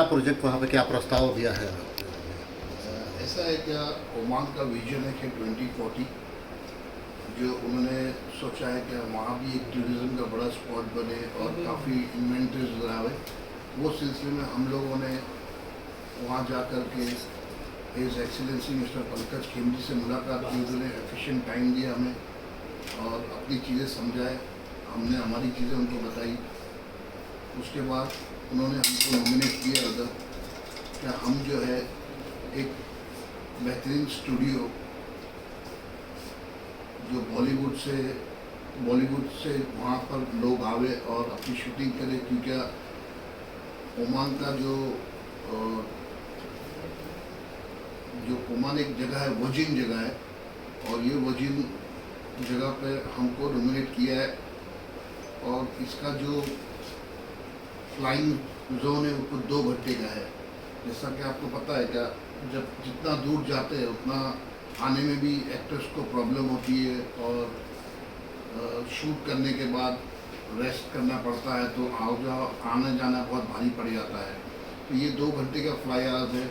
Project वहाँ पे क्या प्रस्ताव दिया है? ऐसा है क्या, ओमान का विजन है कि 2040 जो उन्होंने सोचा है कि वहाँ भी एक टूरिज़्म का बड़ा स्पॉट बने और काफ़ी इन्वेंटरीज आवे। वो सिलसिले में हम लोगों ने वहाँ जा कर के हिज एक्सीलेंसी मिस्टर पंकज खेमजी से मुलाकात की। उन्होंने एफिशिएंट टाइम दिया हमें और अपनी चीज़ें समझाए, हमने हमारी चीज़ें उनको बताई। उसके बाद उन्होंने हमको नॉमिनेट किया उधर कि हम जो है एक बेहतरीन स्टूडियो जो बॉलीवुड से वहाँ पर लोग आवे और अपनी शूटिंग करें, क्योंकि ओमान का जो ओमान एक जगह है, वर्जिन जगह है, और ये वर्जिन जगह पे हमको नॉमिनेट किया है। और इसका जो फ्लाइंग जोन है वो 2 घंटे का है। जैसा कि आपको पता है क्या, जब जितना दूर जाते हैं उतना आने में भी एक्टर्स को प्रॉब्लम होती है और शूट करने के बाद रेस्ट करना पड़ता है, तो आना जाना बहुत भारी पड़ जाता है। तो ये 2 घंटे का फ्लाई आवर्स है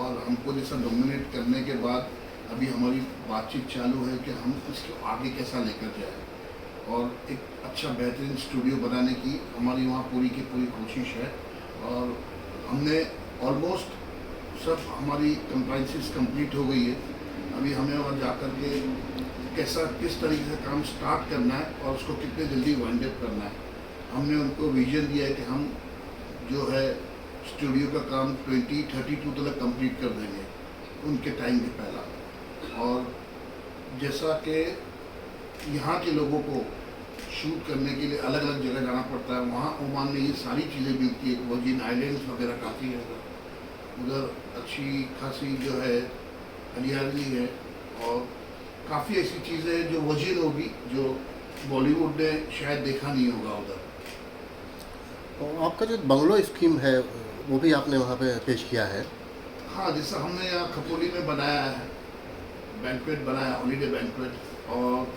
और हमको जैसा नॉमिनेट करने के बाद अभी हमारी बातचीत चालू है कि हम इसको आगे कैसा लेकर जाए और एक अच्छा बेहतरीन स्टूडियो बनाने की हमारी वहाँ पूरी की पूरी कोशिश है। और हमने ऑलमोस्ट सब हमारी कंप्लाइंसेस कंप्लीट हो गई है। अभी हमें वहाँ जा कर के किस तरीके से काम स्टार्ट करना है और उसको कितने जल्दी वाइंड अप करना है। हमने उनको विजन दिया है कि हम जो है स्टूडियो का काम 2032 तक कंप्लीट कर देंगे उनके टाइम के पहला। और जैसा कि यहाँ के लोगों को शूट करने के लिए अलग अलग जगह जाना पड़ता है, वहाँ ओमान में ये सारी चीज़ें मिलती है। वर्जिन आइलैंड्स वगैरह काफ़ी है उधर, अच्छी खासी जो है हरियाली है और काफ़ी ऐसी चीज़ें हैं जो वर्जिन होगी, जो बॉलीवुड ने शायद देखा नहीं होगा उधर। तो आपका जो बंगलो स्कीम है वो भी आपने वहाँ पे पेश किया है? हाँ, जैसा हमने यहाँ खपोली में बनाया है, बैंक्वेट बनाया, हॉलीडे बैंक्वेट, और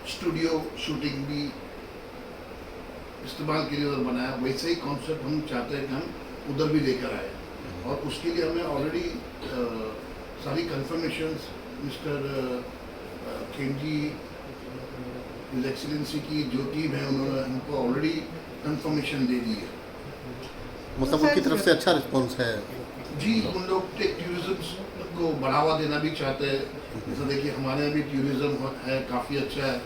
स्टूडियो शूटिंग भी इस्तेमाल के लिए उधर बनाया, वैसे ही कॉन्सेप्ट हम चाहते हैं कि हम उधर भी लेकर आए। और उसके लिए हमें ऑलरेडी सारी कंफर्मेशंस मिस्टर खेमजी हिज एक्सीलेंसी की जो टीम है उन्होंने हमको ऑलरेडी कंफर्मेशन दे दी है। मतलब उनकी तरफ से अच्छा रिस्पॉन्स है? जी, उन लोग टूरिज्म को बढ़ावा देना भी चाहते हैं। जैसा देखिए हमारे यहाँ भी टूरिज्म है, काफ़ी अच्छा है।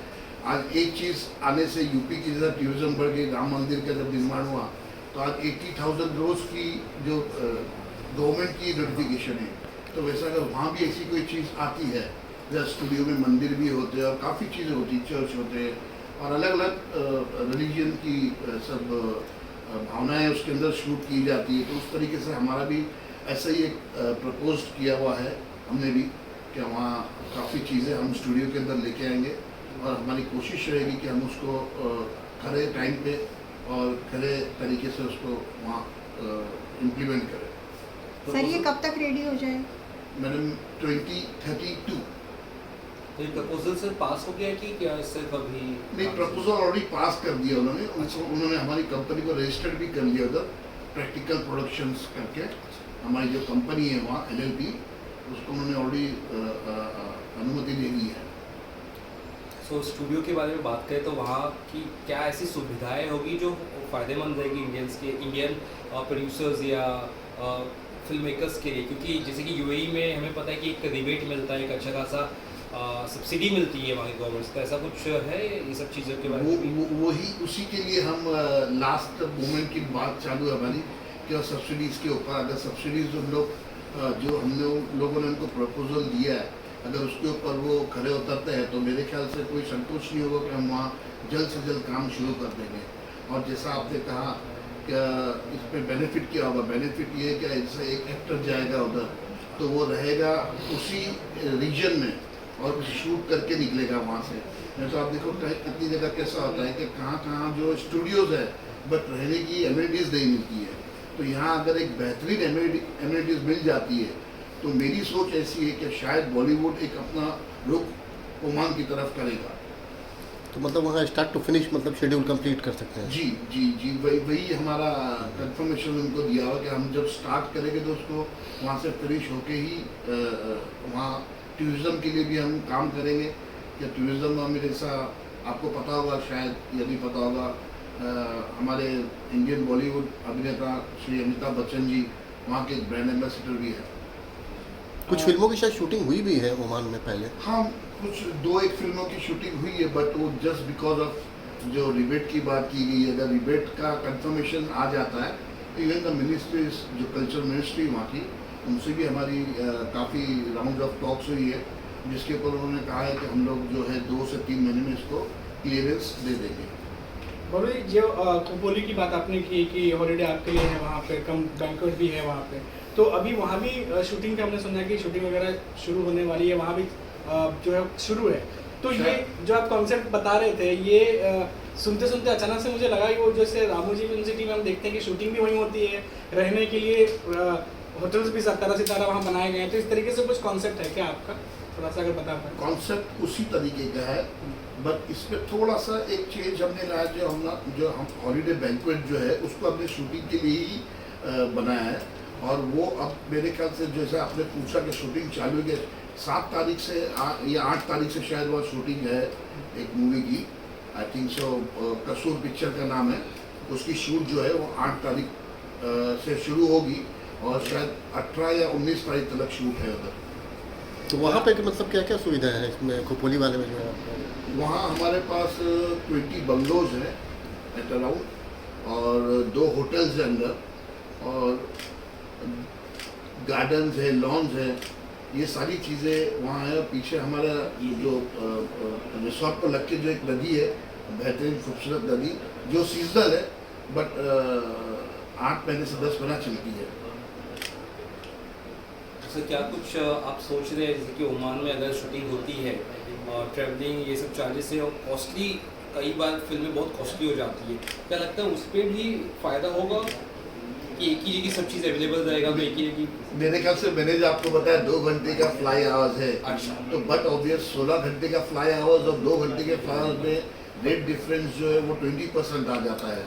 आज एक चीज़ आने से यूपी की जैसा टूरिज्म बढ़ गई, राम मंदिर का जब निर्माण हुआ तो आज 80,000 रोज़ की जो गवर्नमेंट की नोटिफिकेशन है, तो वैसा अगर वहाँ भी ऐसी कोई चीज़ आती है, जैसे स्टूडियो में मंदिर भी होते हैं और काफ़ी चीज़ें होती हैं, चर्च होते हैं और अलग अलग रिलीजन की सब भावनाएं उसके अंदर शूट की जाती है। तो उस तरीके से हमारा भी ऐसा ही एक प्रपोज किया हुआ है हमने भी कि वहाँ काफ़ी चीज़ें हम स्टूडियो के अंदर लेके आएंगे और हमारी कोशिश रहेगी कि हम उसको खरे टाइम पे और खरे तरीके से उसको वहाँ इम्प्लीमेंट करें। सर ये कब तक रेडी हो जाए? मैडम 2032। तो ये प्रपोजल सर पास हो गया कि क्या सिर्फ अभी? नहीं, प्रपोजल ऑलरेडी पास कर दिया उन्होंने। उन्होंने हमारी कंपनी को रजिस्टर्ड भी कर लिया उधर, प्रैक्टिकल प्रोडक्शंस करके। हमारी जो कंपनी है वहाँ LLP, उसको उन्होंने ऑलरेडी अनुमति दे दी है। सो स्टूडियो के बारे में बात करें तो वहाँ की क्या ऐसी सुविधाएं होगी जो फ़ायदेमंद रहेगी इंडियन प्रोड्यूसर्स या फिल्म मेकर्स के लिए? क्योंकि जैसे कि UAE में हमें पता है कि एक रिबेट मिलता है, एक अच्छा खासा सब्सिडी मिलती है वहाँ की गवर्नमेंट से, तो ऐसा कुछ है ये सब चीज़ों के बारे में? वही उसी के लिए हम लास्ट मोमेंट की बात चालू है हमारी कि सब्सिडीज़ के ऊपर, अगर सब्सिडीज़ उन लोग जो हम लोगों ने उनको प्रपोजल दिया है, अगर उसके ऊपर वो खड़े उतरते हैं तो मेरे ख्याल से कोई संतोष नहीं होगा कि हम वहाँ जल्द से जल्द काम शुरू कर देंगे। और जैसा आपने कहा कि इस पर बेनिफिट क्या होगा, बेनिफिट ये है कि जैसे एक एक्टर जाएगा उधर तो वो रहेगा उसी रीजन में और शूट करके निकलेगा वहाँ से। नहीं तो आप देखो कितनी जगह कैसा होता है कि कहाँ जो स्टूडियोज़ है बट रहने की एमिनिटीज़ नहीं मिलती है। तो यहाँ अगर एक बेहतरीन एमिनिटीज़ मिल जाती है तो मेरी सोच ऐसी है कि शायद बॉलीवुड एक अपना रुख ओमान की तरफ करेगा। तो मतलब वहाँ स्टार्ट टू फिनिश मतलब शेड्यूल कंप्लीट कर सकते हैं। जी जी जी, वही हमारा कंफर्मेशन उनको दिया हुआ कि हम जब स्टार्ट करेंगे तो उसको वहाँ से फिनिश होके ही वहाँ टूरिज़्म के लिए भी हम काम करेंगे। या टूरिज़्म में जैसा आपको पता होगा, शायद यदि पता होगा, हमारे इंडियन बॉलीवुड अभिनेता श्री अमिताभ बच्चन जी वहाँ के ब्रांड एम्बेसडर भी है। कुछ फिल्मों की शायद शूटिंग हुई भी है ओमान में पहले। हाँ, कुछ 2-1 फिल्मों की शूटिंग हुई है, बट वो जस्ट बिकॉज ऑफ जो रिबेट की बात की गई है, अगर रिबेट का कंफर्मेशन आ जाता है तो इवन द मिनिस्ट्री, जो कल्चर मिनिस्ट्री वहाँ की, उनसे भी हमारी काफ़ी राउंड ऑफ टॉक्स हुई है, जिसके ऊपर उन्होंने कहा है कि हम लोग जो है 2 से 3 महीने में इसको क्लियरेंस दे देंगे। बड़े जो खोपोली की बात आपने की कि हॉलीडे आपके लिए है वहाँ पे, कम बैंक्वेट भी है वहाँ पे, तो अभी वहाँ भी शूटिंग का हमने सुना कि शूटिंग वगैरह शुरू होने वाली है, वहाँ भी जो है शुरू है। तो ये जो आप कॉन्सेप्ट बता रहे थे, ये सुनते सुनते अचानक से मुझे लगा कि वो जैसे रामोजी फिल्म सिटी में हम देखते हैं कि शूटिंग भी वहीं होती है, रहने के लिए होटल्स भी 17 सितारा वहाँ बनाए गए हैं, तो इस तरीके से कुछ कॉन्सेप्ट है क्या आपका? थोड़ा सा अगर बता पाए। कॉन्सेप्ट उसी तरीके का है, बट इसमें थोड़ा सा एक चेंज हमने लाया, जो हम हॉलीडे बैंक्वेट जो है उसको अपने शूटिंग के लिए ही बनाया है। और वो अब मेरे ख्याल से जैसे आपने पूछा कि शूटिंग चालू है, 7 तारीख से या 8 तारीख से शायद वह शूटिंग है एक मूवी की, आई थिंक सो, कसूर पिक्चर का नाम है। उसकी शूट जो है वो 8 तारीख से शुरू होगी और शायद 18 या 19 तारीख तक शूट है उधर। तो वहाँ पे मतलब क्या क्या सुविधाएं हैं इसमें खोपोली वाले में जो है आपको? वहाँ हमारे पास 20 बंगलोज हैं एट अराउंड, और 2 होटल्स हैं अंदर, और गार्डन्स है, लॉन्स है, ये सारी चीज़ें वहाँ है। पीछे हमारा जो रिसोर्ट पर लग के जो एक नदी है, बेहतरीन खूबसूरत नदी, जो सीजनल है, बट 8 महीने से 10 महीना चलती है। सर क्या कुछ आप सोच रहे हैं, जैसे कि ओमान में अगर शूटिंग होती है और ट्रैवलिंग ये सब चार्जेस है और कॉस्टली, कई बार फिल्में बहुत कॉस्टली हो जाती है, क्या लगता है उस पर भी फ़ायदा होगा कि एक ही जगह सब चीज़ अवेलेबल रहेगा? तो एक ही जगह, मेरे ख्याल से मैंने जो आपको बताया 2 घंटे का फ्लाई आवर्स है, अच्छा, तो बट ऑब्वियस 16 घंटे का फ्लाई आवर्स और 2 घंटे के फ्लाई आवर्स में रेट डिफरेंस जो है वो 20% आ जाता है।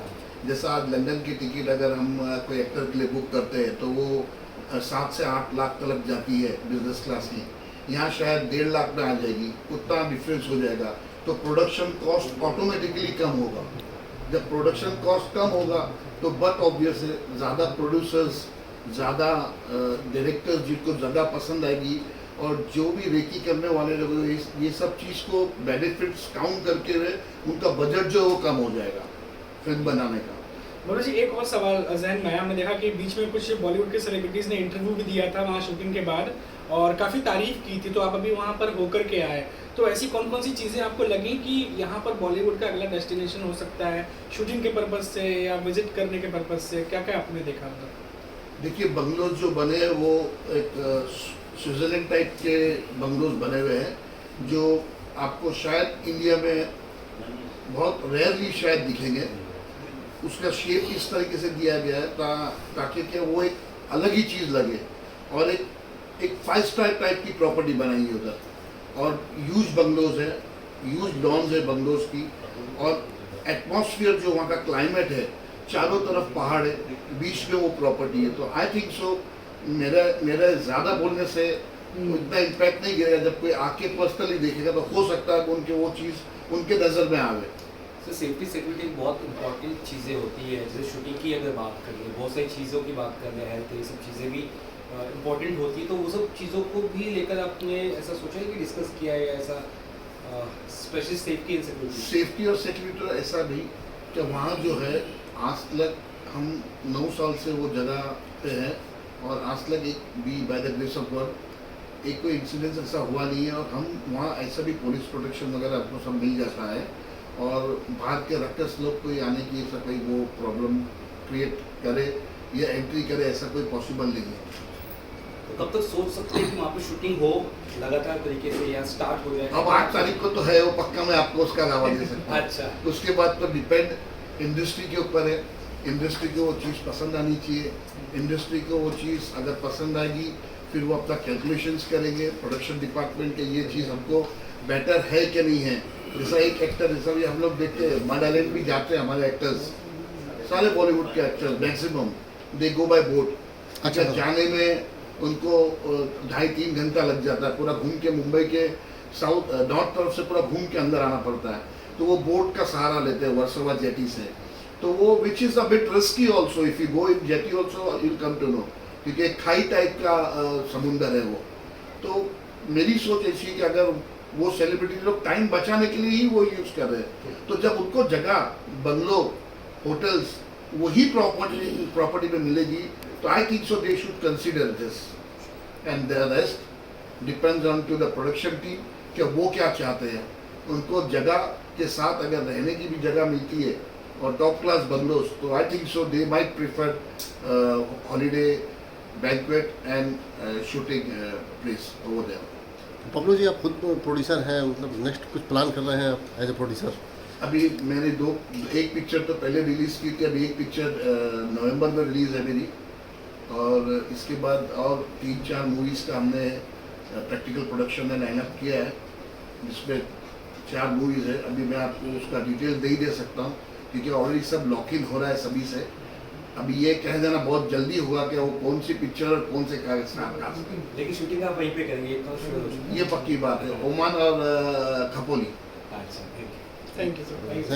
जैसा आज लंदन की टिकट अगर हम कोई एक्टर के लिए बुक करते हैं तो वो 7 से 8 लाख तक जाती है बिजनेस क्लास की, यहाँ शायद 1.5 लाख में आ जाएगी, उतना डिफरेंस हो जाएगा। तो प्रोडक्शन कॉस्ट ऑटोमेटिकली कम होगा। जब प्रोडक्शन कॉस्ट कम होगा तो बट ऑब्वियस है ज़्यादा प्रोड्यूसर्स, ज़्यादा डायरेक्टर्स जिनको ज़्यादा पसंद आएगी, और जो भी रेकी करने वाले लोग ये सब चीज़ को बेनिफिट्स काउंट करके हुए उनका बजट जो है वो कम हो जाएगा फिल्म बनाने का। मनोज जी, एक और सवाल जहन में आया, हमने देखा कि बीच में कुछ बॉलीवुड के सेलिब्रिटीज़ ने इंटरव्यू भी दिया था वहाँ शूटिंग के बाद और काफ़ी तारीफ की थी, तो आप अभी वहाँ पर होकर के आए, तो ऐसी कौन कौन सी चीज़ें आपको लगी कि यहाँ पर बॉलीवुड का अगला डेस्टिनेशन हो सकता है शूटिंग के पर्पज़ से या विजिट करने के पर्पज़ से? क्या क्या आपने देखा उधर? देखिए, बंगलोज जो बने हैं वो एक स्विट्ज़रलैंड टाइप के बंगलोज बने हुए हैं, जो आपको शायद इंडिया में बहुत रेयरली शायद दिखेंगे। उसका शेप इस तरीके से दिया गया है ताकि कि वो एक अलग ही चीज़ लगे, और एक 5 स्टार टाइप की प्रॉपर्टी बनाई है उधर, और ह्यूज बंगलोज है, ह्यूज लॉन्स है बंगलोज की, और एटमॉस्फेयर जो वहाँ का क्लाइमेट है, चारों तरफ पहाड़ है, बीच में वो प्रॉपर्टी है। तो आई थिंक सो मेरा ज़्यादा बोलने से इतना इम्पैक्ट नहीं गिरेगा। जब कोई आके पर्सनली देखेगा तो हो सकता है कि उनके वो चीज़ उनके नज़र में आवे। सर सेफ्टी सिक्योरिटी बहुत इंपॉर्टेंट चीज़ें होती है, जैसे शूटिंग की अगर बात करें, बहुत सारी चीज़ों की बात कर रहे हैं, तो ये सब चीज़ें भी इम्पोर्टेंट होती है, तो वो सब चीज़ों को भी लेकर आपने ऐसा सोचा है कि डिस्कस किया है ऐसा special safety and security? Safety और सिक्योरिटी तो ऐसा नहीं कि वहाँ जो है आज तक हम 9 साल से वो जगह पे हैं, और आज तक एक भी by the grace of God एक कोई इंसिडेंस ऐसा हुआ नहीं है, और हम वहाँ ऐसा भी पुलिस प्रोटेक्शन वगैरह आपको सब मिल जाता है, और बाहर के रक्कस लोग कोई आने की ऐसा कोई वो प्रॉब्लम क्रिएट करे या एंट्री करे ऐसा कोई पॉसिबल नहीं है। तो कब तक सोच सकते हैं कि वहाँ पे शूटिंग हो लगातार तरीके से या स्टार्ट हो जाए? अब 8 तारीख को तो है वो पक्का, मैं आपको उसका दावा दे सकता हूँ। अच्छा, उसके बाद तो डिपेंड इंडस्ट्री के ऊपर है, इंडस्ट्री को वो चीज़ पसंद आनी चाहिए, इंडस्ट्री को वो चीज़ अगर पसंद आएगी फिर वो अपना कैलकुलेशंस करेंगे प्रोडक्शन डिपार्टमेंट के, ये चीज़ हमको बेटर है कि नहीं है, जैसा एक एक्टर, जैसा भी हम लोग देखते हैं मड आइलैंड भी जाते हैं हमारे एक्टर्स, सारे बॉलीवुड के एक्टर्स मैक्सिमम दे गो बाय बोट। अच्छा, जाने में उनको 2.5-3 घंटा लग जाता है, पूरा घूम के मुंबई के साउथ नॉर्थ तरफ से पूरा घूम के अंदर आना पड़ता है, तो वो बोट का सहारा लेते हैं वर्सोवा जेटी से। तो वो which is a bit risky also, if you go in JT also you come to know, क्योंकि एक खाई टाइप का समुंदर है वो। तो मेरी सोच ऐसी है कि अगर वो सेलिब्रिटी लोग टाइम बचाने के लिए ही वो यूज़ कर रहे हैं, तो जब उनको जगह बंगलो होटल्स वही प्रॉपर्टी में मिलेगी, तो I think so they should consider this, and the rest depends on to the production team कि वो क्या चाहते हैं। उनको जगह के साथ अगर रहने की भी जगह मिलती है और टॉप क्लास बंगलोज, तो I think so they might prefer holiday banquet and shooting place over there. Pablu ji, आप खुद प्रोड्यूसर हैं, मतलब नेक्स्ट कुछ प्लान कर रहे हैं आप एज ए प्रोड्यूसर? अभी मैंने एक पिक्चर तो पहले रिलीज़ की थी, अभी एक पिक्चर नवंबर में रिलीज़ है मेरी, और इसके बाद और 3-4 मूवीज़ का हमने प्रैक्टिकल प्रोडक्शन में लाइनअप किया है, जिसमें 4 मूवीज़ है। अभी मैं आपको उसका डिटेल दे ही दे सकता हूँ, क्योंकि ऑलरेडी सब लॉक इन हो रहा है सभी से। अभी ये कह देना बहुत जल्दी होगा कि वो कौन सी पिक्चर और कौन से कागज, लेकिन शूटिंग आप वहीं पे करेंगे, इतना श्योर हो चुका ये पक्की बात है, ओमान और खपोली। है। अच्छा, thank you. Thank you sir.